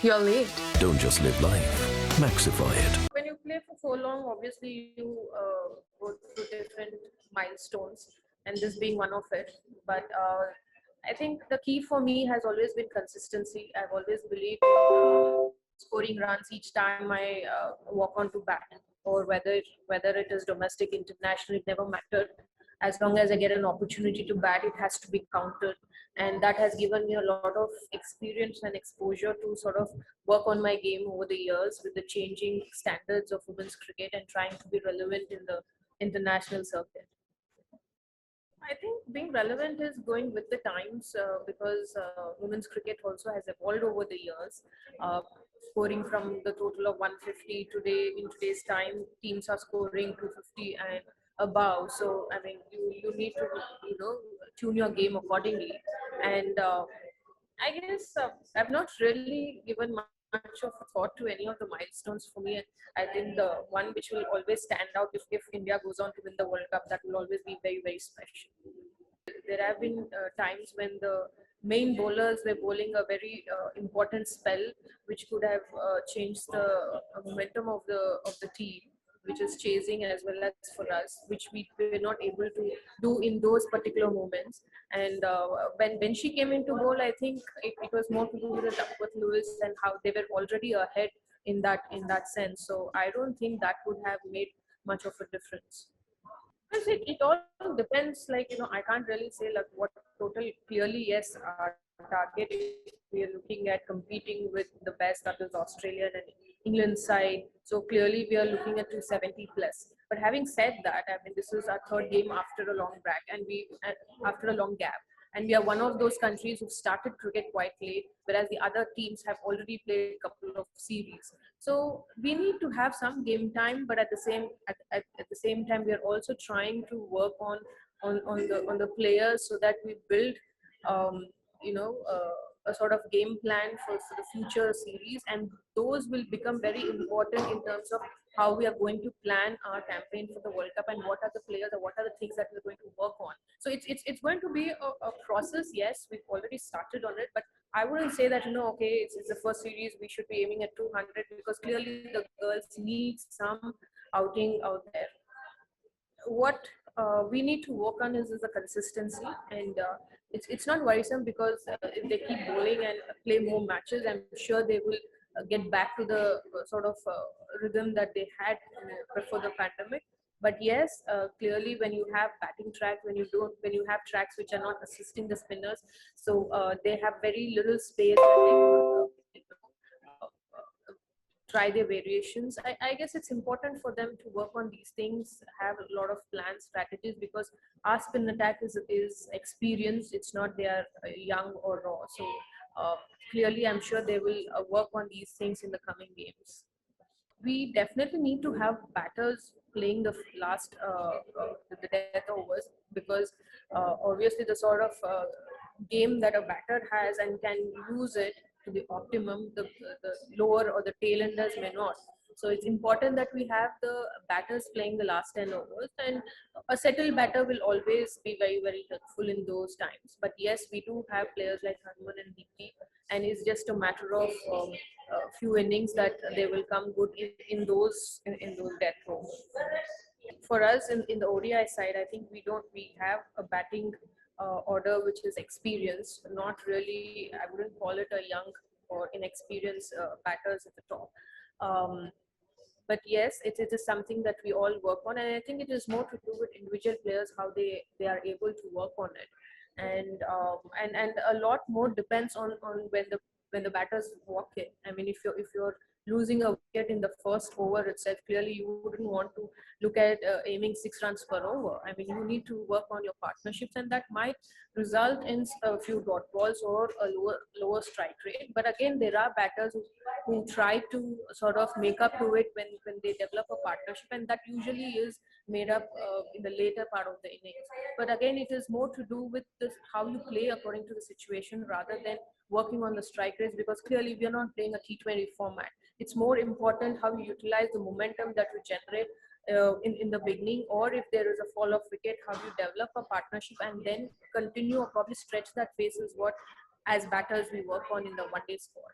You're late. Don't just live life, maxify it. When you play for so long, obviously you go through different milestones, and this being one of it. But I think the key for me has always been consistency. I've always believed in scoring runs each time I walk onto bat, or whether it is domestic, international, it never mattered. As long as I get an opportunity to bat, it has to be counted, and that has given me a lot of experience and exposure to sort of work on my game over the years with the changing standards of women's cricket and trying to be relevant in the international circuit. I think being relevant is going with the times because women's cricket also has evolved over the years. Uh, Scoring from the total of 150 today, in today's time, teams are scoring 250 and above. So I mean, you need to tune your game accordingly. And I guess I've not really given much of a thought to any of the milestones for me. I think the one which will always stand out if India goes on to win the World Cup, that will always be very, very special. There have been times when the main bowlers were bowling a very important spell, which could have changed the momentum of the team, which is chasing as well as for us, which we were not able to do in those particular moments. And when she came into bowl, I think it was more to do with the Duckworth Lewis and how they were already ahead in that sense. So I don't think that would have made much of a difference. Yes, it all depends. Like, I can't really say like what total. Clearly, yes, our target is we are looking at competing with the best, that is Australian and England side. So clearly, we are looking at 270 plus. But having said that, I mean, this is our third game after a long break, and after a long gap. And we are one of those countries who started cricket quite late, whereas the other teams have already played a couple of series. So we need to have some game time, but at the same time, we are also trying to work on the players so that we build um, a sort of game plan for the future series, and those will become very important in terms of how we are going to plan our campaign for the World Cup and what are the players or what are the things that we're going to work on. So it's going to be a process. Yes, we've already started on it, but I wouldn't say that, okay, it's the first series, we should be aiming at 200, because clearly the girls need some outing out there. What we need to work on is the consistency, and it's not worrisome because if they keep bowling and play more matches, I'm sure they will get back to the sort of rhythm that they had before the pandemic. But yes, clearly when you have batting tracks, when you have tracks which are not assisting the spinners, so they have very little space and they try their variations. I guess it's important for them to work on these things, have a lot of plans, strategies, because our spin attack is experienced. It's not they are young or raw. So uh, clearly, I'm sure they will work on these things in the coming games. We definitely need to have batters playing the the death overs, because obviously the sort of game that a batter has and can use it to the optimum, the lower or the tailenders may not. So it's important that we have the batters playing the last 10 overs, and a settled batter will always be very, very helpful in those times. But yes, we do have players like Hanuman and Deepti, and it's just a matter of few innings that they will come good in those death overs. For us in the ODI side, I think we have a batting order which is experienced, not really, I wouldn't call it a young or inexperienced batters at the top. But yes, it is something that we all work on, and I think it is more to do with individual players, how they are able to work on it. And a lot more depends on when the batters walk in. I mean, if you're losing a wicket in the first over itself, clearly you wouldn't want to look at aiming 6 runs per over. I mean, you need to work on your partnerships, and that might result in a few dot balls or a lower strike rate. But again, there are batters who try to sort of make up to it when they develop a partnership, and that usually is made up in the later part of the innings. But again, it is more to do with this, how you play according to the situation rather than working on the strike rates, because clearly we are not playing a T20 format. It's more important how you utilize the momentum that you generate in the beginning, or if there is a fall of wicket, how you develop a partnership and then continue or probably stretch that phase is what as batters we work on in the one day squad.